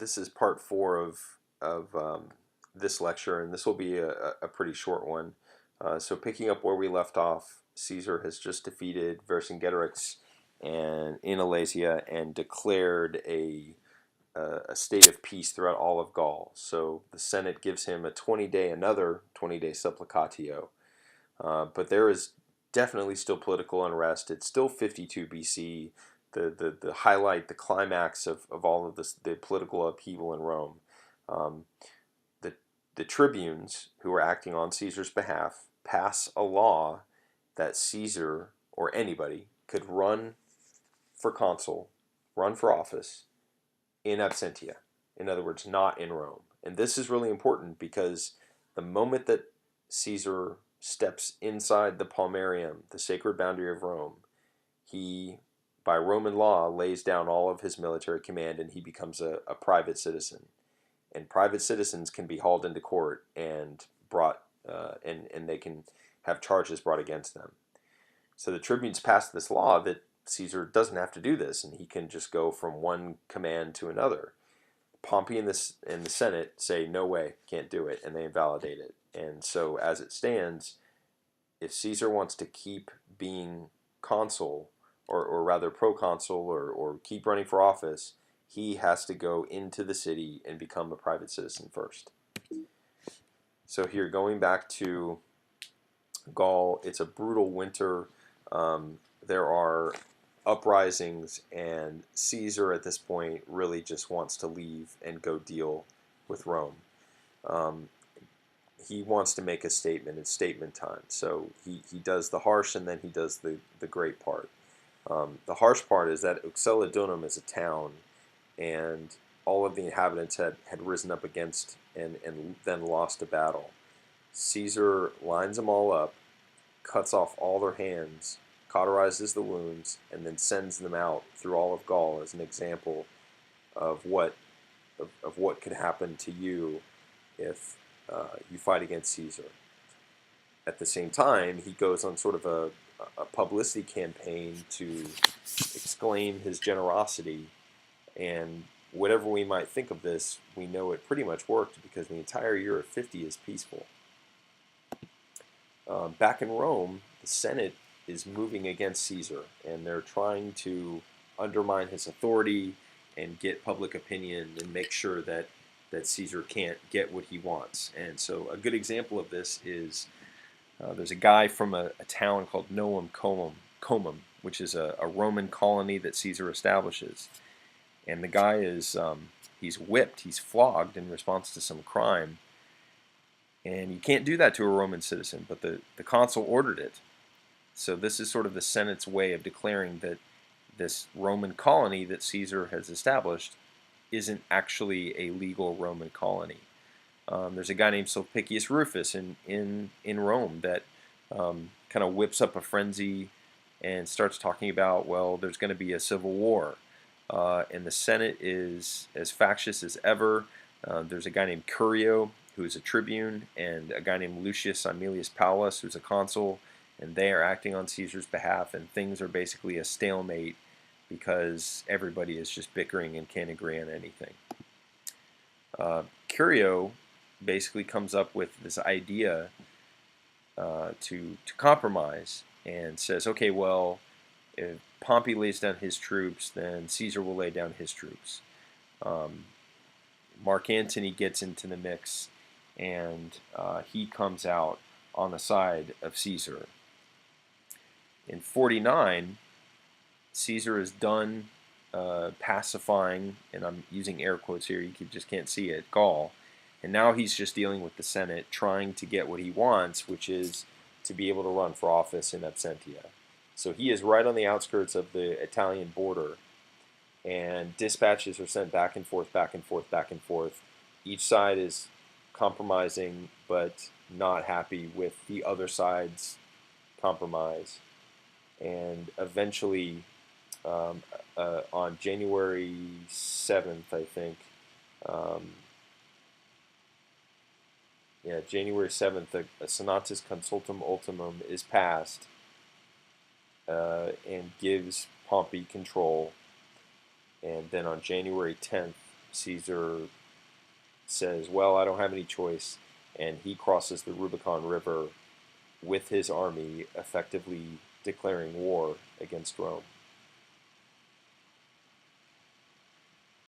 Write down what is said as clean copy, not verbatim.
this is part four of this lecture, and this will be a pretty short one. So picking up where we left off, Caesar has just defeated Vercingetorix and in Alesia and declared a state of peace throughout all of Gaul. So the Senate gives him another 20-day supplicatio. But there is definitely still political unrest. It's still 52 BC. The highlight, the climax of all of this, the political upheaval in Rome. Um, the the tribunes who are acting on Caesar's behalf pass a law that Caesar or anybody could run for consul, run for office in absentia. In other words, not in Rome. And this is really important because the moment that Caesar steps inside the Palmarium, the sacred boundary of Rome, he, by Roman law, lays down all of his military command and he becomes a private citizen. And private citizens can be hauled into court and brought, and they can have charges brought against them. So the tribunes passed this law that Caesar doesn't have to do this, and he can just go from one command to another. Pompey and the Senate say, no way, can't do it, and they invalidate it. And so as it stands, if Caesar wants to keep being consul, or rather proconsul, or keep running for office, he has to go into the city and become a private citizen first. So here, going back to Gaul, it's a brutal winter. There are uprisings, and Caesar at this point really just wants to leave and go deal with Rome. He wants to make a statement. It's statement time. So he does the harsh, and then he does the great part. The harsh part is that Uxellodunum is a town, and all of the inhabitants had risen up against and then lost a battle. Caesar lines them all up, cuts off all their hands, cauterizes the wounds, and then sends them out through all of Gaul as an example of what could happen to you if you fight against Caesar. At the same time, he goes on sort of a publicity campaign to exclaim his generosity, and whatever we might think of this, we know it pretty much worked because the entire year of 50 is peaceful. Back in Rome, the Senate is moving against Caesar, and they're trying to undermine his authority and get public opinion and make sure that Caesar can't get what he wants. And so a good example of this is there's a guy from a town called Novum Comum, which is a Roman colony that Caesar establishes. And the guy is, he's whipped, he's flogged in response to some crime. And you can't do that to a Roman citizen, but the consul ordered it. So this is sort of the Senate's way of declaring that this Roman colony that Caesar has established isn't actually a legal Roman colony. There's a guy named Sulpicius Rufus in Rome that kind of whips up a frenzy and starts talking about, well, there's going to be a civil war. And the Senate is as factious as ever. There's a guy named Curio, who's a tribune, and a guy named Lucius Aemilius Paulus, who's a consul, and they are acting on Caesar's behalf, and things are basically a stalemate because everybody is just bickering and can't agree on anything. Curio basically comes up with this idea to compromise and says, okay, well, if Pompey lays down his troops, then Caesar will lay down his troops. Mark Antony gets into the mix, and he comes out on the side of Caesar. In 49, Caesar is done pacifying, and I'm using air quotes here, you just can't see it, Gaul. And now he's just dealing with the Senate, trying to get what he wants, which is to be able to run for office in absentia. So he is right on the outskirts of the Italian border, and dispatches are sent back and forth, back and forth, back and forth. Each side is compromising, but not happy with the other side's compromise. And eventually, on January 7th, I think, January 7th, a Senatus Consultum Ultimum is passed and gives Pompey control. And then on January 10th, Caesar says, "Well, I don't have any choice," and he crosses the Rubicon River with his army, effectively declaring war against Rome.